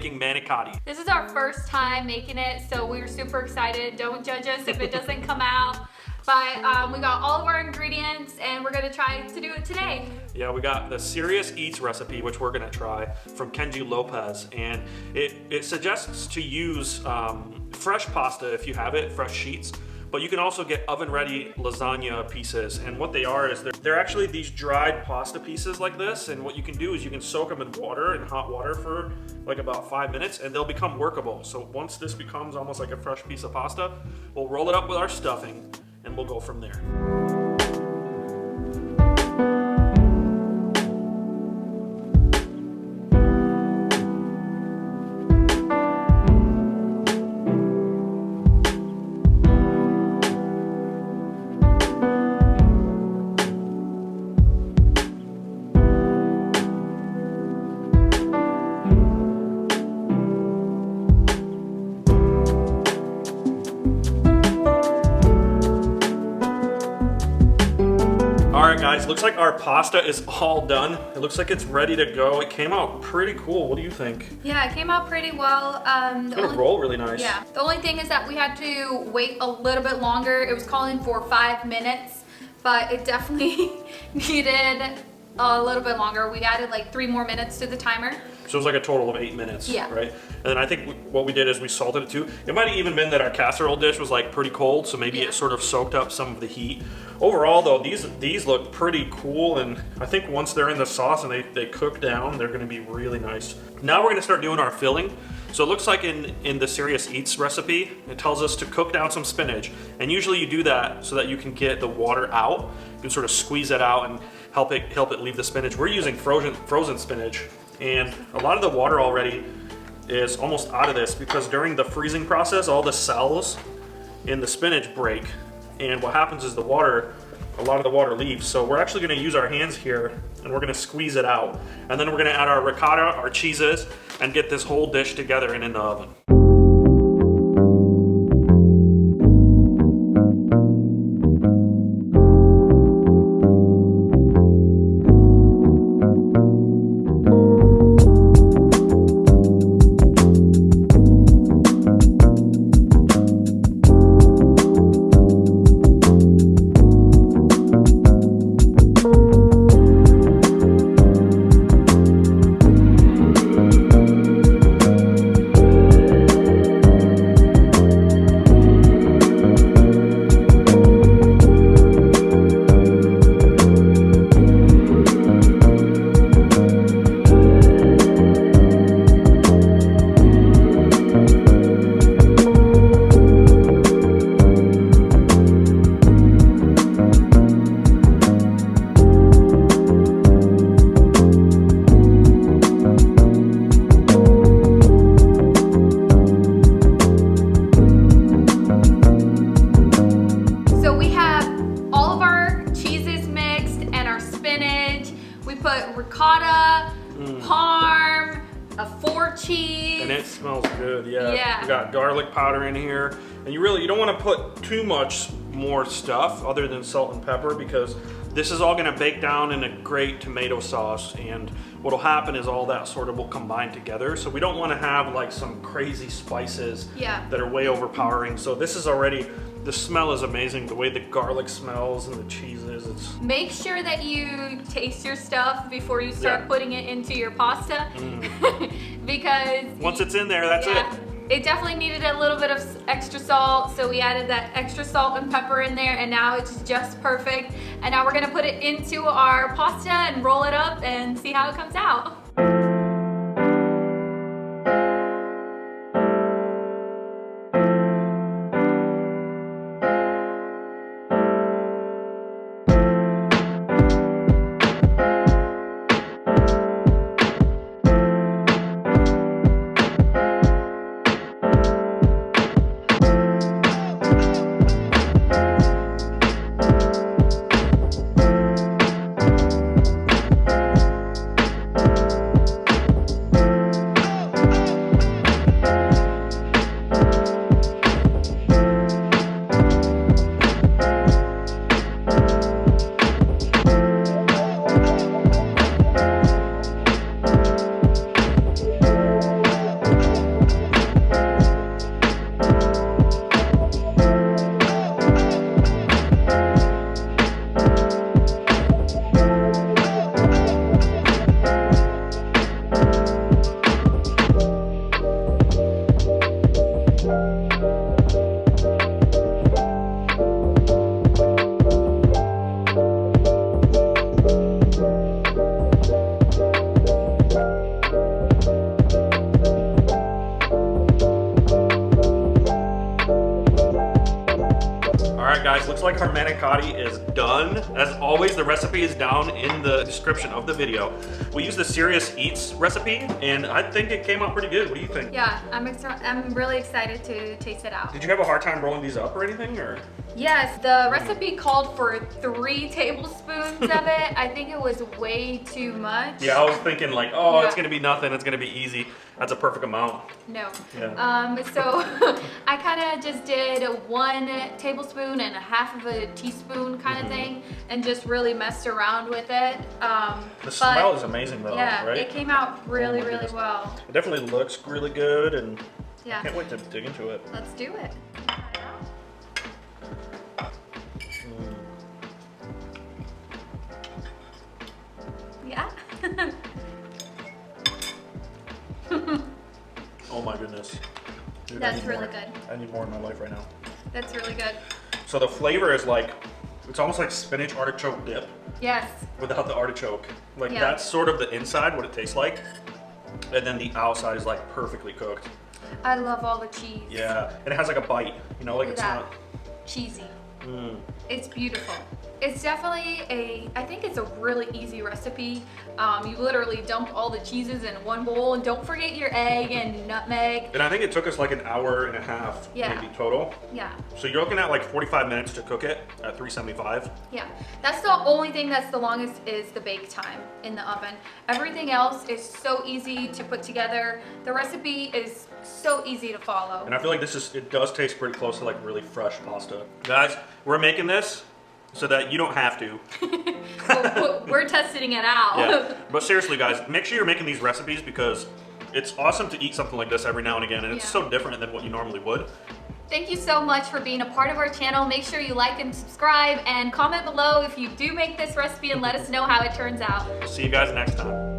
making manicotti. This is our first time making it, so we're super excited. Don't judge us if it doesn't come out. But we got all of our ingredients and we're gonna try to do it today. Yeah, we got the Serious Eats recipe, which we're gonna try, from Kenji Lopez. And it suggests to use fresh pasta if you have it, fresh sheets. But you can also get oven ready lasagna pieces. And what they are is they're actually these dried pasta pieces like this. And what you can do is you can soak them in water, in hot water, for like about 5 minutes, and they'll become workable. So once this becomes almost like a fresh piece of pasta, we'll roll it up with our stuffing and we'll go from there. Alright guys, looks like our pasta is all done. It looks like it's ready to go. It came out pretty cool. What do you think? Yeah, it came out pretty well. It's gonna roll really nice. Yeah, the only thing is that we had to wait a little bit longer. It was calling for 5 minutes, but it definitely needed a little bit longer. We added like 3 more minutes to the timer. So it was like a total of 8 minutes, yeah. Right? And then I think what we did is we salted it too. It might have even been that our casserole dish was like pretty cold, so maybe it sort of soaked up some of the heat. Overall though, these look pretty cool, and I think once they're in the sauce and they cook down, they're gonna be really nice. Now we're gonna start doing our filling. So it looks like in the Serious Eats recipe, it tells us to cook down some spinach. And usually you do that so that you can get the water out. You can sort of squeeze it out and help it leave the spinach. We're using frozen spinach. And a lot of the water already is almost out of this because during the freezing process, all the cells in the spinach break. And what happens is a lot of the water leaves. So we're actually gonna use our hands here and we're gonna squeeze it out. And then we're gonna add our ricotta, our cheeses, and get this whole dish together and in the oven. Ricotta, parm, a 4 cheese. And it smells good, yeah. Yeah. We got garlic powder in here. And you don't want to put too much more stuff other than salt and pepper because this is all gonna bake down in a great tomato sauce, and what'll happen is all that sort of will combine together. So we don't wanna have like some crazy spices that are way overpowering. So this is already, the smell is amazing. The way the garlic smells and the cheeses, it's... Make sure that you taste your stuff before you start putting it into your pasta. Because once it's in there, that's it. It definitely needed a little bit of extra salt, so we added that extra salt and pepper in there, and now it's just perfect. And now we're gonna put it into our pasta and roll it up and see how it comes out. right, guys, looks like our manicotti is done. As always, the recipe is down in the description of the video. We used the Serious Eats recipe, and I think it came out pretty good. What do you think? Yeah, I'm really excited to taste it out. Did you have a hard time rolling these up or anything, or? Yes, the recipe called for 3 tablespoons of it. I think it was way too much. Yeah, I was thinking like, oh, Yeah. it's gonna be nothing. It's gonna be easy. That's a perfect amount. No. Yeah. So I kind of just did 1 tablespoon and 1/2 of a teaspoon kind of thing, and just really messed around with it. The smell is amazing though, yeah, right? it came out really, really goodness. well. It definitely looks really good, and Yeah. I can't wait to dig into it. Let's do it. Yeah. Oh my goodness. Dude, I That's need really more. good. I need more in my life right now. That's really good. So the flavor is like, it's almost like spinach artichoke dip Yes. without the artichoke. Like Yeah. that's sort of the inside, what it tastes like. And then the outside is like perfectly cooked. I love all the cheese. Yeah, and it has like a bite, you know, like Look it's at not. Cheesy. Mm. It's beautiful. It's definitely I think it's a really easy recipe. You literally dump all the cheeses in one bowl, and don't forget your egg and nutmeg. And I think it took us like an hour and a half, Yeah. maybe total. Yeah, So you're looking at like 45 minutes to cook it at 375. yeah. That's the only thing that's the longest is the bake time in the oven. Everything else is so easy to put together. The recipe is so easy to follow. And I feel like it does taste pretty close to like really fresh pasta. Guys, we're making this so that you don't have to. We're testing it out. Yeah. But seriously, guys, make sure you're making these recipes because it's awesome to eat something like this every now and again, and it's Yeah. so different than what you normally would. Thank you so much for being a part of our channel. Make sure you like and subscribe, and comment below if you do make this recipe and let us know how it turns out. See you guys next time.